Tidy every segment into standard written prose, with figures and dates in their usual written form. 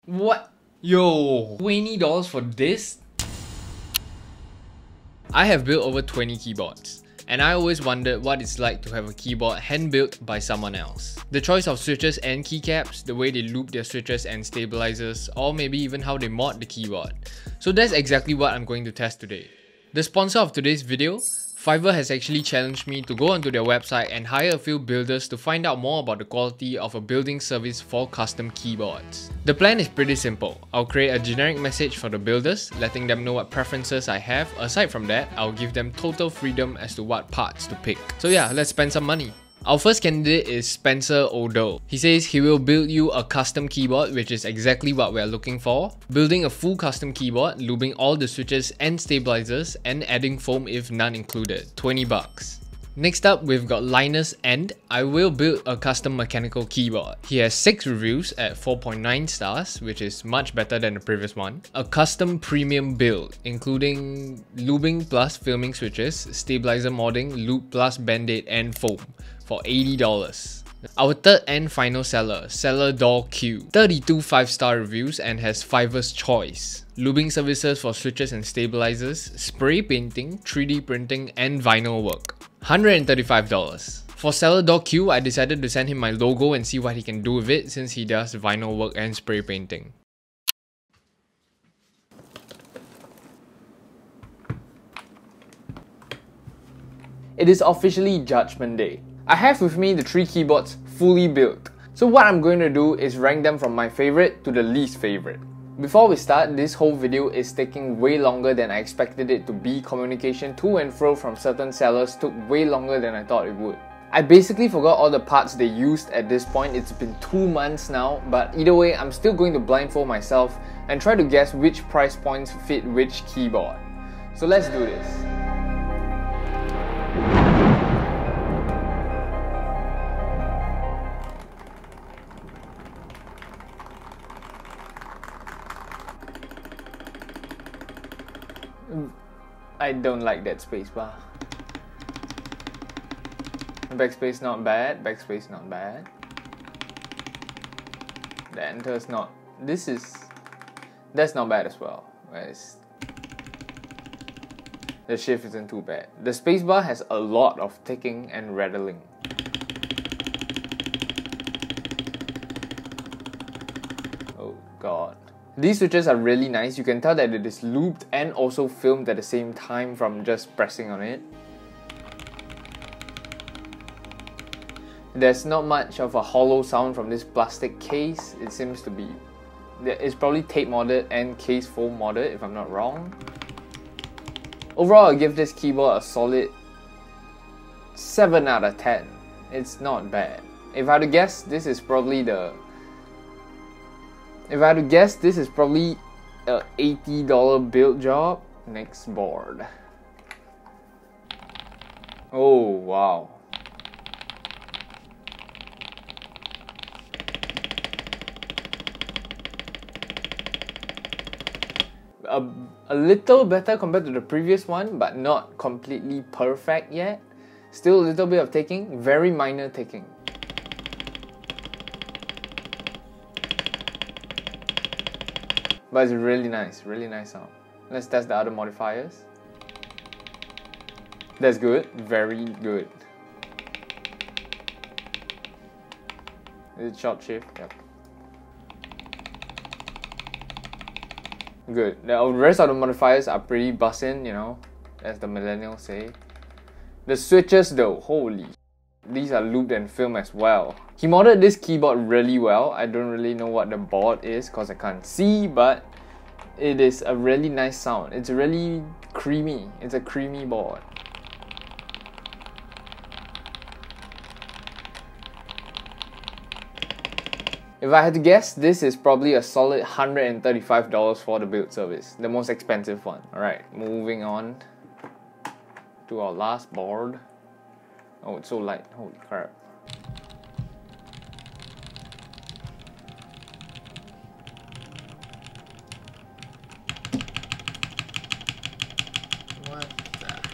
What? Yo, $20 for this? I have built over 20 keyboards, and I always wondered what it's like to have a keyboard hand-built by someone else. The choice of switches and keycaps, the way they loop their switches and stabilizers, or maybe even how they mod the keyboard. So that's exactly what I'm going to test today. The sponsor of today's video, Fiverr, has actually challenged me to go onto their website and hire a few builders to find out more about the quality of a building service for custom keyboards. The plan is pretty simple. I'll create a generic message for the builders, letting them know what preferences I have. Aside from that, I'll give them total freedom as to what parts to pick. So yeah, let's spend some money. Our first candidate is Spencer Odell. He says he will build you a custom keyboard, which is exactly what we're looking for. Building a full custom keyboard, lubing all the switches and stabilizers, and adding foam if none included. 20 bucks. Next up, we've got Linus and I will build a custom mechanical keyboard. He has 6 reviews at 4.9 stars, which is much better than the previous one. A custom premium build, including lubing plus filming switches, stabilizer modding, loop plus band-aid and foam for $80. Our third and final seller, Cellar Door Q. 32 5-star reviews and has Fiverr's choice. Lubing services for switches and stabilizers, spray painting, 3D printing and vinyl work. $135. For Cellar Door Q, I decided to send him my logo and see what he can do with it since he does vinyl work and spray painting. It is officially Judgment Day. I have with me the 3 keyboards fully built. So what I'm going to do is rank them from my favorite to the least favorite. Before we start, this whole video is taking way longer than I expected it to be. Communication to and fro from certain sellers took way longer than I thought it would. I basically forgot all the parts they used at this point. It's been 2 months now, but either way, I'm still going to blindfold myself and try to guess which price points fit which keyboard. So let's do this. I don't like that spacebar. Backspace not bad, backspace not bad. The enter's not... that's not bad as well. The shift isn't too bad. The spacebar has a lot of ticking and rattling. Oh god. These switches are really nice. You can tell that it is looped and also filmed at the same time from just pressing on it. There's not much of a hollow sound from this plastic case. It seems to be... it's probably tape modded and case foam modded if I'm not wrong. Overall, I'll give this keyboard a solid 7 out of 10. It's not bad. If I had to guess, this is probably a $80 build job. Next board. Oh wow. A little better compared to the previous one, but not completely perfect yet. Still a little bit of ticking, very minor ticking. But it's really nice sound. Let's test the other modifiers. That's good, very good. Is it short shift? Yep. Good. The rest of the modifiers are pretty bussin', you know, as the millennials say. The switches though, holy, these are looped and filmed as well. He modded this keyboard really well. I don't really know what the board is because I can't see, but it is a really nice sound. It's really creamy. It's a creamy board. If I had to guess, this is probably a solid $135 for the build service. The most expensive one. Alright, moving on to our last board. Oh, it's so light. Holy crap. What the heck?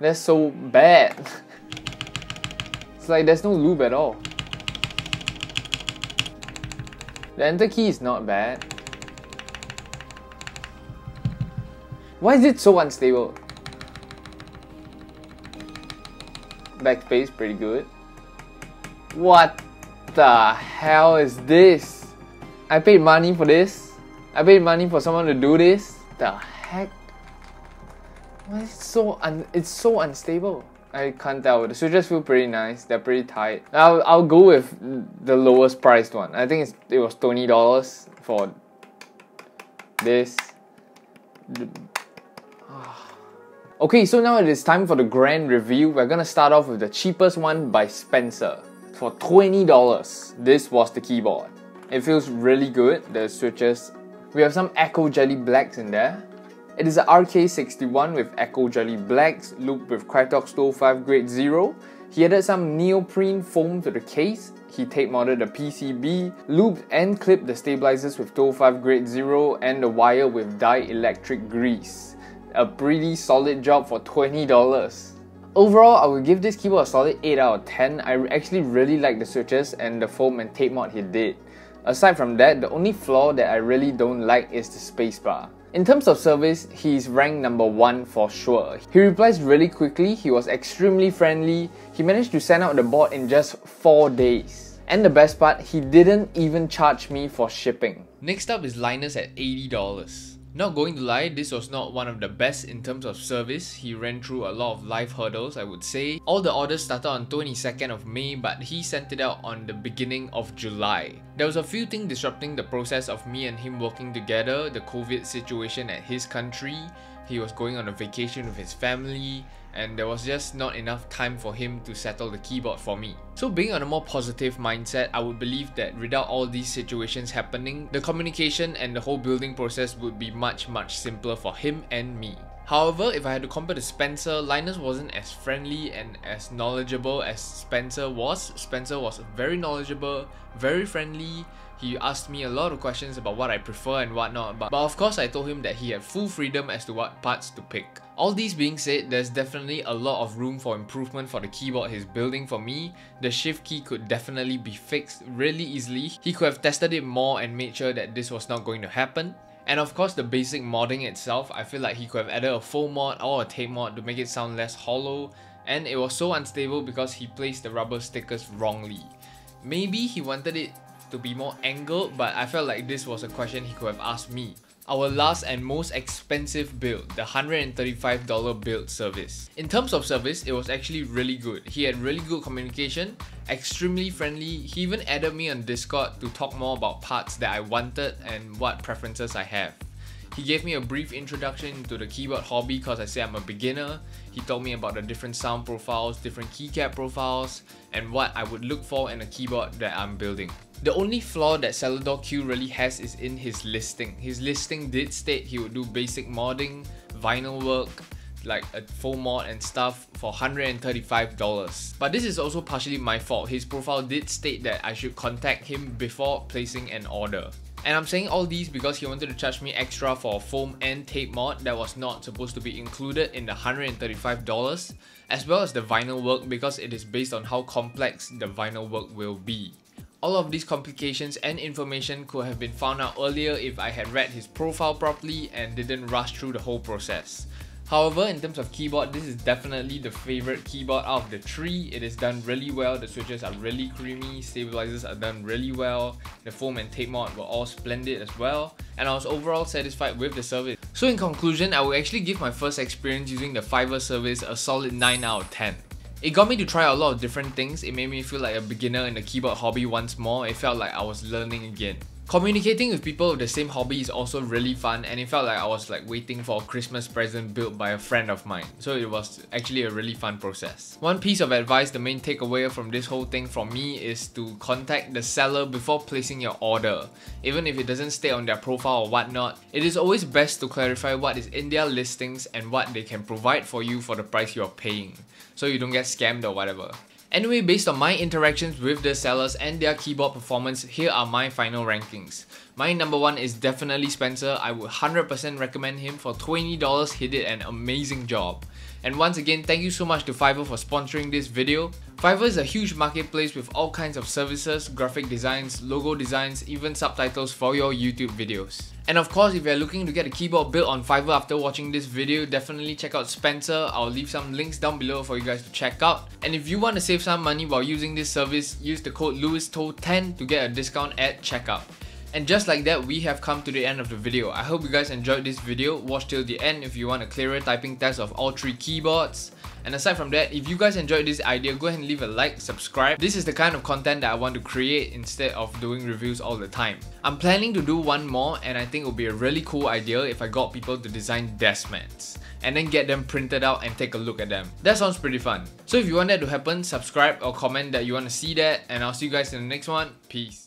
That's so bad. It's like there's no lube at all. The enter key is not bad. Why is it so unstable? Backspace, pretty good. What the hell is this? I paid money for this? I paid money for someone to do this? The heck? Why is it it's so unstable? I can't tell. The switches feel pretty nice. They're pretty tight. I'll go with the lowest priced one. I think it was $20 for this. Okay, so now it is time for the grand review. We're gonna start off with the cheapest one by Spencer. For $20, this was the keyboard. It feels really good, the switches. We have some Echo Jelly Blacks in there. It is a RK61 with Echo Jelly Blacks, looped with Krytox 205 Grade 0. He added some neoprene foam to the case. He tape modded the PCB, looped and clipped the stabilizers with 205 Grade 0 and the wire with dielectric grease. A pretty solid job for $20. Overall, I would give this keyboard a solid 8 out of 10. I actually really like the switches and the foam and tape mod he did. Aside from that, the only flaw that I really don't like is the spacebar. In terms of service, he's ranked number 1 for sure. He replies really quickly, he was extremely friendly, he managed to send out the board in just 4 days. And the best part, he didn't even charge me for shipping. Next up is Linus at $80. Not going to lie, this was not one of the best in terms of service. He ran through a lot of life hurdles, I would say. All the orders started on 22nd of May, but he sent it out on the beginning of July. There was a few things disrupting the process of me and him working together. The COVID situation at his country, he was going on a vacation with his family, and there was just not enough time for him to settle the keyboard for me. So being on a more positive mindset, I would believe that without all these situations happening, the communication and the whole building process would be much simpler for him and me. However, if I had to compare to Spencer, Linus wasn't as friendly and as knowledgeable as Spencer was. Spencer was very knowledgeable, very friendly. He asked me a lot of questions about what I prefer and whatnot, but of course I told him that he had full freedom as to what parts to pick. All these being said, there's definitely a lot of room for improvement for the keyboard he's building for me. The shift key could definitely be fixed really easily. He could have tested it more and made sure that this was not going to happen. And of course the basic modding itself, I feel like he could have added a foam mod or a tape mod to make it sound less hollow, and it was so unstable because he placed the rubber stickers wrongly. Maybe he wanted it to be more angled, but I felt like this was a question he could have asked me. Our last and most expensive build, the $135 build service. In terms of service, it was actually really good. He had really good communication, extremely friendly. He even added me on Discord to talk more about parts that I wanted and what preferences I have. He gave me a brief introduction to the keyboard hobby because I say I'm a beginner. He told me about the different sound profiles, different keycap profiles, and what I would look for in a keyboard that I'm building. The only flaw that Celador Q really has is in his listing. His listing did state he would do basic modding, vinyl work, like a foam mod and stuff for $135. But this is also partially my fault. His profile did state that I should contact him before placing an order. And I'm saying all these because he wanted to charge me extra for a foam and tape mod that was not supposed to be included in the $135, as well as the vinyl work because it is based on how complex the vinyl work will be. All of these complications and information could have been found out earlier if I had read his profile properly and didn't rush through the whole process. However, in terms of keyboard, this is definitely the favorite keyboard out of the three. It is done really well, the switches are really creamy, stabilizers are done really well, the foam and tape mod were all splendid as well, and I was overall satisfied with the service. So in conclusion, I would actually give my first experience using the Fiverr service a solid 9 out of 10. It got me to try a lot of different things. It made me feel like a beginner in the keyboard hobby once more. It felt like I was learning again. Communicating with people with the same hobby is also really fun, and it felt like I was like waiting for a Christmas present built by a friend of mine. So it was actually a really fun process. One piece of advice, the main takeaway from this whole thing from me is to contact the seller before placing your order. Even if it doesn't stay on their profile or whatnot, it is always best to clarify what is in their listings and what they can provide for you for the price you're paying, so you don't get scammed or whatever. Anyway, based on my interactions with the sellers and their keyboard performance, here are my final rankings. My number 1 is definitely Spencer. I would 100% recommend him. For $20, he did an amazing job. And once again, thank you so much to Fiverr for sponsoring this video. Fiverr is a huge marketplace with all kinds of services, graphic designs, logo designs, even subtitles for your YouTube videos. And of course, if you're looking to get a keyboard built on Fiverr after watching this video, definitely check out Spencer. I'll leave some links down below for you guys to check out. And if you want to save some money while using this service, use the code LewisToe10 to get a discount at checkout. And just like that, we have come to the end of the video. I hope you guys enjoyed this video. Watch till the end if you want a clearer typing test of all 3 keyboards. And aside from that, if you guys enjoyed this idea, go ahead and leave a like, subscribe. This is the kind of content that I want to create instead of doing reviews all the time. I'm planning to do one more, and I think it would be a really cool idea if I got people to design desk mats and then get them printed out and take a look at them. That sounds pretty fun. So if you want that to happen, subscribe or comment that you want to see that, and I'll see you guys in the next one. Peace.